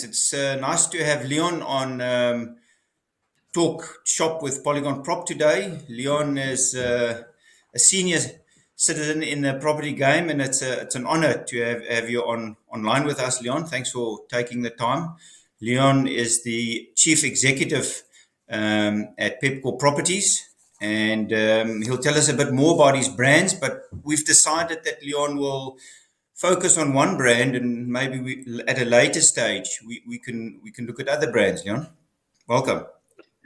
It's nice to have Leon on Talk Shop with Polygon Prop today. Leon is a senior citizen in the property game, and it's an honor to have you online with us, Leon. Thanks for taking the time. Leon is the chief executive at Pepkor Properties, and he'll tell us a bit more about his brands, but we've decided that Leon will focus on one brand, and maybe at a later stage we can look at other brands. Leon, welcome.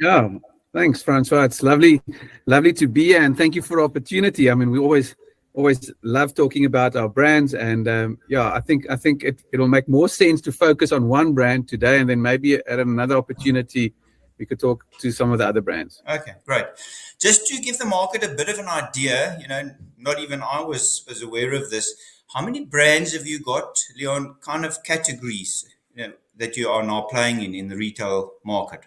Yeah, thanks, Francois. It's lovely to be here, and thank you for the opportunity. I mean, we always love talking about our brands, and I think it'll make more sense to focus on one brand today, and then maybe at another opportunity we could talk to some of the other brands. Okay, great. Just to give the market a bit of an idea, not even I was aware of this. How many brands have you got, Leon, kind of categories that you are now playing in the retail market?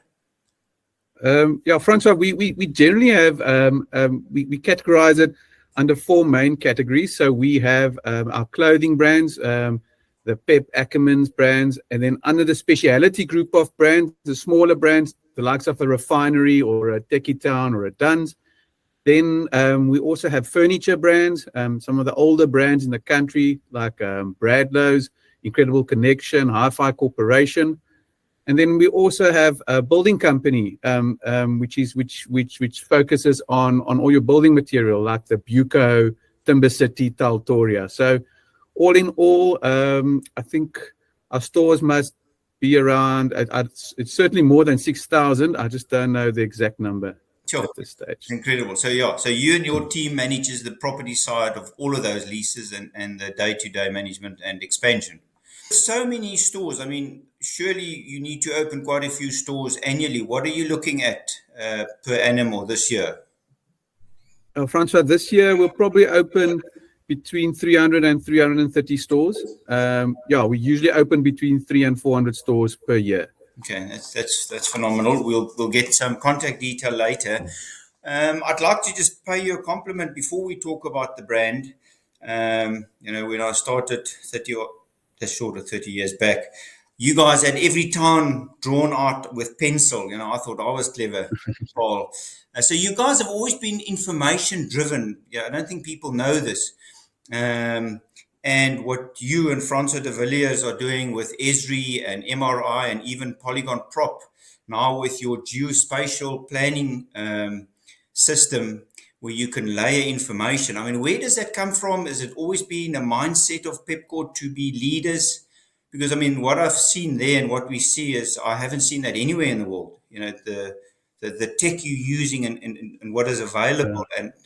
Francois, we generally have, we categorize it under four main categories. So we have our clothing brands, the Pep Ackermans brands, and then under the speciality group of brands, the smaller brands, the likes of a Refinery or a Techie Town or a Duns. Then we also have furniture brands, some of the older brands in the country like Bradlow's, Incredible Connection, Hi-Fi Corporation. And then we also have a building company, which focuses on all your building material, like the Buco, Timber City, Taltoria. So all in all, I think our stores must be around, it's certainly more than 6,000. I just don't know the exact number. Sure. At this stage. Incredible. So you and your team manages the property side of all of those leases and the day-to-day management and expansion. So many stores. I mean, surely you need to open quite a few stores annually. What are you looking at per annum or this year? Francois, this year we'll probably open between 300 and 330 stores. We usually open between 300 and 400 stores per year. Okay, that's phenomenal. We'll get some contact detail later. I'd like to just pay you a compliment before we talk about the brand. When I started just short of 30 years back, you guys had every town drawn out with pencil. I thought I was clever, Paul. So you guys have always been information driven. I don't think people know this. And what you and Francois de Villiers are doing with Esri and MRI and even PolygonProp, now with your geospatial planning system where you can layer information. I mean, where does that come from? Has it always been a mindset of Pepkor to be leaders? Because, I mean, what I've seen there and what we see is I haven't seen that anywhere in the world. The tech you're using and what is available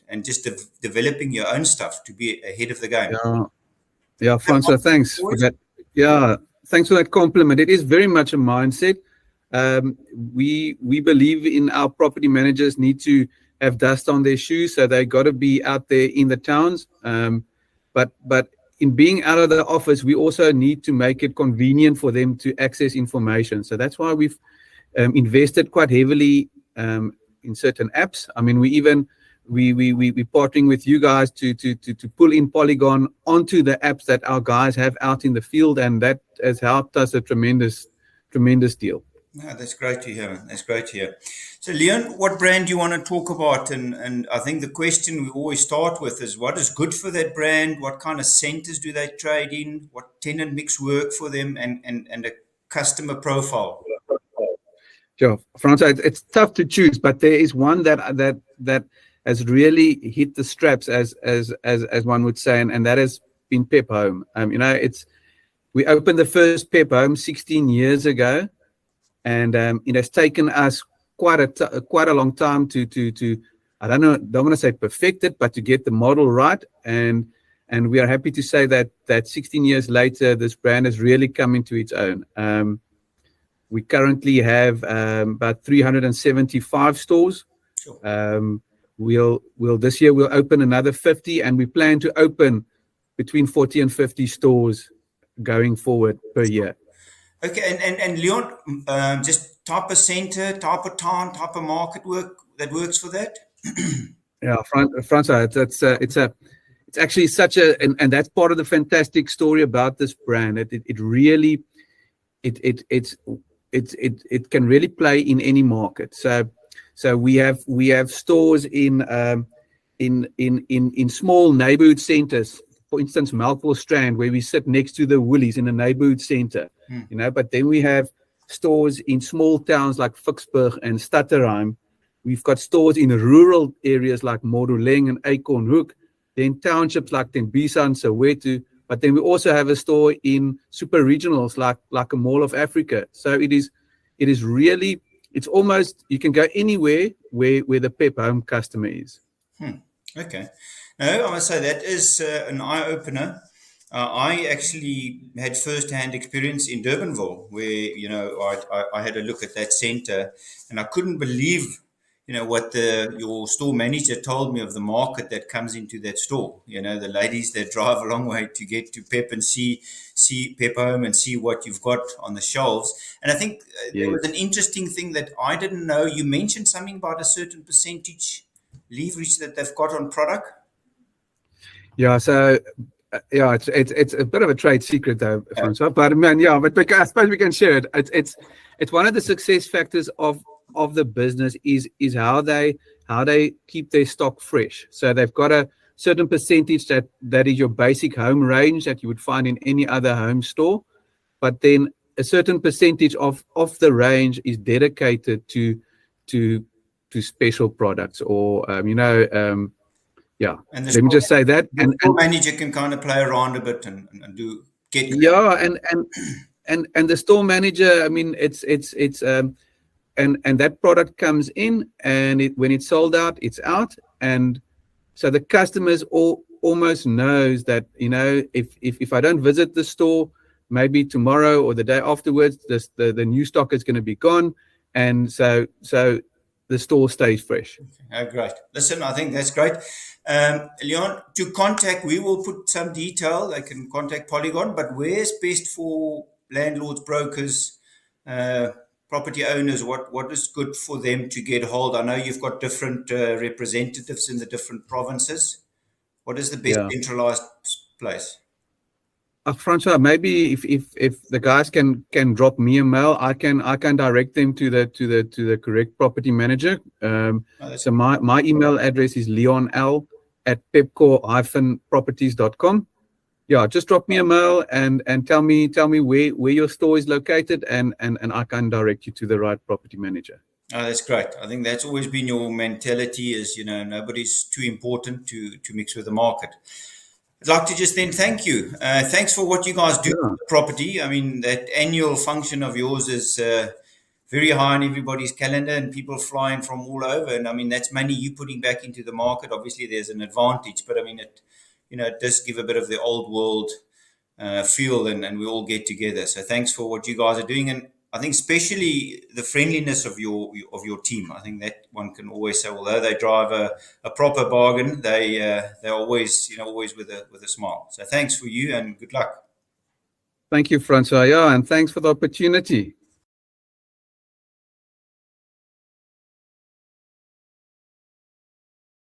and just developing your own stuff to be ahead of the game. Yeah, Francois, thanks for that. Yeah, thanks for that compliment. It is very much a mindset. We believe in our property managers need to have dust on their shoes, so they got to be out there in the towns. But in being out of the office, we also need to make it convenient for them to access information. So that's why we've invested quite heavily in certain apps. I mean, we're partnering with you guys to pull in Polygon onto the apps that our guys have out in the field, and that has helped us a tremendous deal. No, that's great to hear. That's great to hear. So, Leon, what brand do you want to talk about? And I think the question we always start with is what is good for that brand? What kind of centers do they trade in? What tenant mix work for them and a customer profile? Sure, Francois, it's tough to choose, but there is one that has really hit the straps, as one would say, and that has been Pep Home. We opened the first Pep Home 16 years ago, and it has taken us quite a long time to don't want to say perfect it, but to get the model right. And we are happy to say that 16 years later, this brand has really come into its own. We currently have about 375 stores. Sure. This year we'll open another 50, and we plan to open between 40 and 50 stores going forward per year. Okay, and Leon, just type of center, type of town, type of market that works for that. Yeah, Francois, it's actually such and that's part of the fantastic story about this brand. It really it can really play in any market. So we have stores in small neighborhood centers. For instance, Melkville Strand, where we sit next to the Woolies in a neighborhood center, But then we have stores in small towns like Vicksburg and Stutterheim. We've got stores in rural areas like Moduleng and Acornhoek. Then townships like Tembisa and Soweto. But then we also have a store in super regionals like a Mall of Africa. So it is really, it's almost, you can go anywhere where the Pep Home customer is. Okay. No, I must say that is an eye-opener. I actually had first-hand experience in Durbanville, where I had a look at that center, and I couldn't believe what your store manager told me of the market that comes into that store. The ladies that drive a long way to get to Pep and see Pep Home and see what you've got on the shelves. And I think there was an interesting thing that I didn't know. You mentioned something about a certain percentage leverage that they've got on product. Yeah, so it's a bit of a trade secret though, Francois. But man, but I suppose we can share it. It's one of the success factors of the business is how they keep their stock fresh. So they've got a certain percentage that is your basic home range that you would find in any other home store, but then a certain percentage of the range is dedicated to special products or yeah. And Let me just say that. And manager can kind of play around a bit and get. Yeah, and the store manager, I mean, it's and that product comes in, and when it's sold out, it's out, and so the customers almost knows that if I don't visit the store, maybe tomorrow or the day afterwards, the new stock is going to be gone, and so the store stays fresh. Oh, great. Listen, I think that's great. Leon, to contact, we will put some detail. They can contact Polygon, but where's best for landlords, brokers, property owners? What is good for them to get hold? I know you've got different representatives in the different provinces. What is the best centralized place? Francois, maybe if the guys can drop me a mail, I can direct them to the correct property manager. So my email address is leonl@pepkor-properties.com. Yeah, just drop me a mail and tell me where your store is located, and I can direct you to the right property manager. Oh, that's great. I think that's always been your mentality, is nobody's too important to mix with the market. I'd like to just then thank you. Thanks for what you guys do with the property. I mean, that annual function of yours is very high on everybody's calendar, and people flying from all over. And I mean, that's money you putting back into the market. Obviously, there's an advantage, but I mean, it does give a bit of the old world feel, and we all get together. So thanks for what you guys are doing, and I think especially the friendliness of your team. I think that one can always say, although they drive a proper bargain, they're always with a smile. So thanks for you, and good luck. Thank you, Francois. Yeah, and thanks for the opportunity.